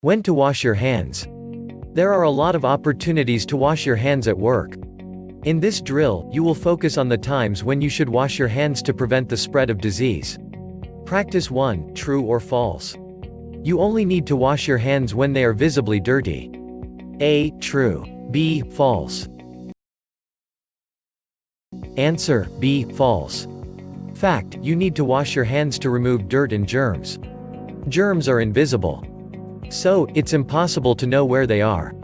When to wash your hands. There are a lot of opportunities to wash your hands at work. In this drill, you will focus on the times when you should wash your hands to prevent the spread of disease. Practice 1, true or false. You only need to wash your hands when they are visibly dirty. A, true. B, false. Answer, B, false. Fact, you need to wash your hands to remove dirt and germs. Germs are invisible. So, it's impossible to know where they are.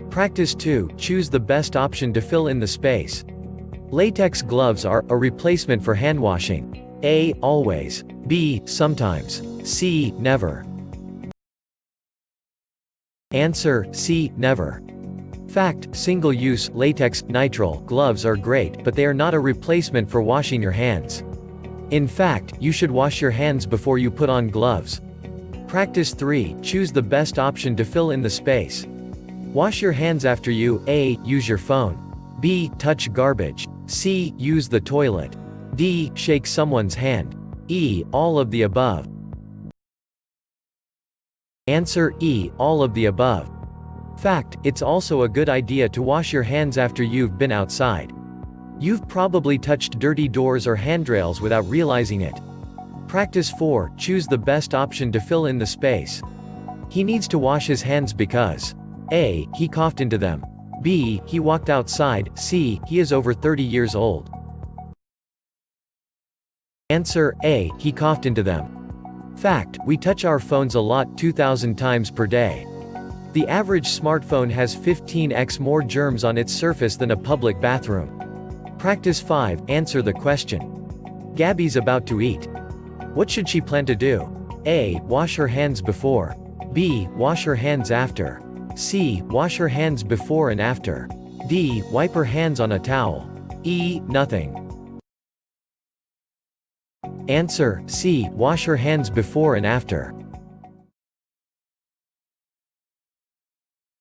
Practice 2, choose the best option to fill in the space. Latex gloves are a replacement for hand washing. A, always. B, sometimes. C, never. Answer, C, never. Fact, single-use, latex, nitrile gloves are great, but they are not a replacement for washing your hands. In fact, you should wash your hands before you put on gloves. Practice 3, choose the best option to fill in the space. Wash your hands after you, A, use your phone. B, touch garbage. C, use the toilet. D, shake someone's hand. E, all of the above. Answer, E, all of the above. Fact, it's also a good idea to wash your hands after you've been outside. You've probably touched dirty doors or handrails without realizing it. Practice 4, choose the best option to fill in the space. He needs to wash his hands because A, he coughed into them. B, he walked outside. C, he is over 30 years old. Answer, A, he coughed into them. Fact, we touch our phones a lot, 2,000 times per day. The average smartphone has 15x more germs on its surface than a public bathroom. Practice 5, answer the question. Gabby's about to eat. What should she plan to do? A, wash her hands before. B, wash her hands after. C, wash her hands before and after. D, wipe her hands on a towel. E, nothing. Answer, C, wash her hands before and after.